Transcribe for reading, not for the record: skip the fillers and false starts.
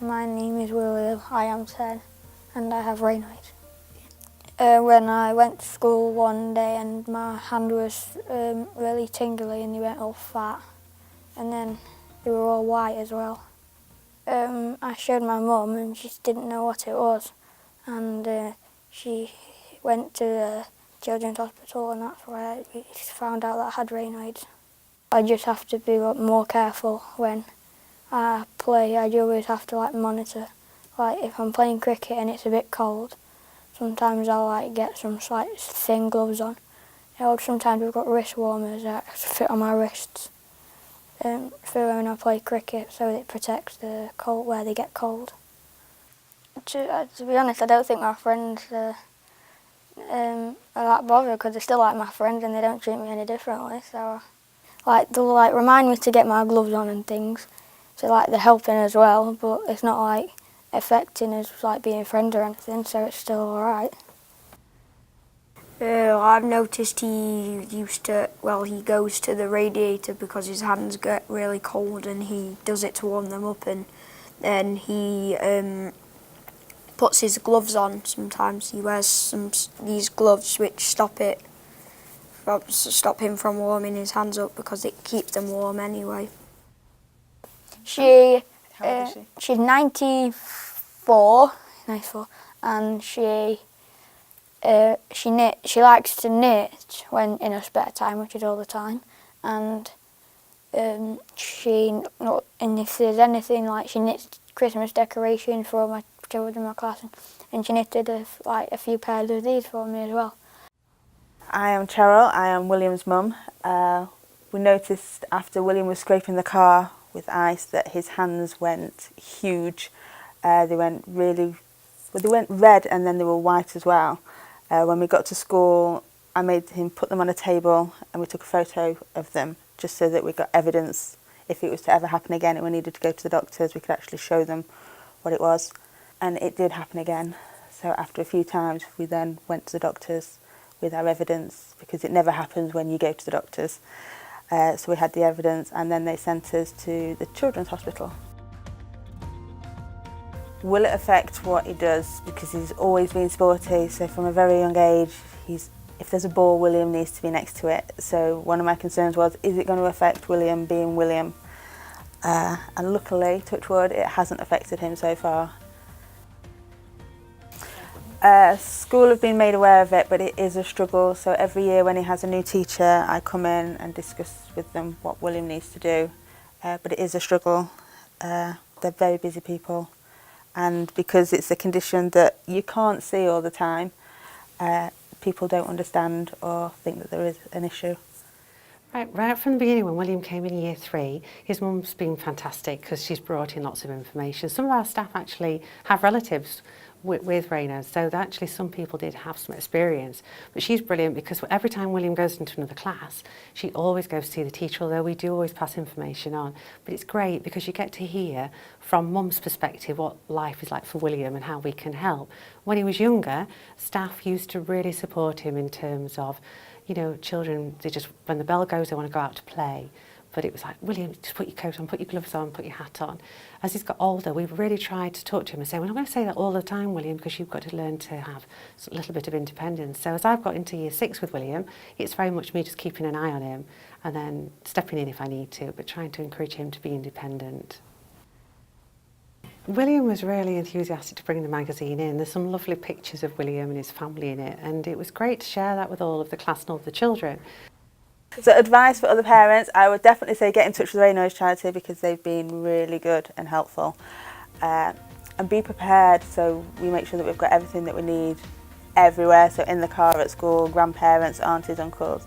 My name is William, I am 10 and I have Raynaud. When I went to school one day and my hand was really tingly and they went all fat and then they were all white as well. I showed my mum and she didn't know what it was and she went to the children's hospital and that's where we found out that I had Raynaud. I just have to be more careful when I play. I always have to monitor. If I'm playing cricket and it's a bit cold, sometimes I'll get some thin gloves on. Sometimes we've got wrist warmers that fit on my wrists for when I play cricket, so it protects the cold where they get cold. To be honest, I don't think my friends are that bothered because they're still like my friends and they don't treat me any differently. So they'll remind me to get my gloves on and things. So they're helping as well, but it's not affecting us being friends or anything. So it's still all right. I've noticed he goes to the radiator because his hands get really cold and he does it to warm them up, and then he puts his gloves on sometimes. He wears these gloves which stop him from warming his hands up because it keeps them warm anyway. How old is she? She's 94, and she likes to knit when in her spare time, which is all the time, and if there's anything she knits Christmas decorations for all my children in my class, and she knitted a few pairs of these for me as well. I am Cheryl, I am William's mum. We noticed after William was scraping the car with ice that his hands went huge. They went red and then they were white as well. When we got to school, I made him put them on a table and we took a photo of them just so that we got evidence. If it was to ever happen again and we needed to go to the doctors, we could actually show them what it was. And it did happen again. So after a few times, we then went to the doctors with our evidence, because it never happens when you go to the doctors. So we had the evidence and then they sent us to the children's hospital. Will it affect what he does? Because he's always been sporty, so from a very young age, if there's a ball, William needs to be next to it. So one of my concerns was, is it going to affect William being William? And luckily, touch wood, it hasn't affected him so far. School have been made aware of it, but it is a struggle. So every year when he has a new teacher, I come in and discuss with them what William needs to do. But it is a struggle. They're very busy people. And because it's a condition that you can't see all the time, people don't understand or think that there is an issue. Right from the beginning, when William came in year 3, his mum's been fantastic because she's brought in lots of information. Some of our staff actually have relatives with Raynaud, so actually some people did have some experience. But she's brilliant because every time William goes into another class, she always goes to see the teacher, although we do always pass information on. But it's great because you get to hear from mum's perspective what life is like for William and how we can help. When he was younger, staff used to really support him in terms of, children, when the bell goes, they want to go out to play. But it was like, William, just put your coat on, put your gloves on, put your hat on. As he's got older, we've really tried to talk to him and say, we're not going to say that all the time, William, because you've got to learn to have a little bit of independence. So as I've got into year 6 with William, it's very much me just keeping an eye on him and then stepping in if I need to, but trying to encourage him to be independent. William was really enthusiastic to bring the magazine in. There's some lovely pictures of William and his family in it, and it was great to share that with all of the class and all the children. So advice for other parents, I would definitely say get in touch with Raynaud's charity because they've been really good and helpful. And be prepared, so we make sure that we've got everything that we need everywhere, so in the car, at school, grandparents, aunties, uncles.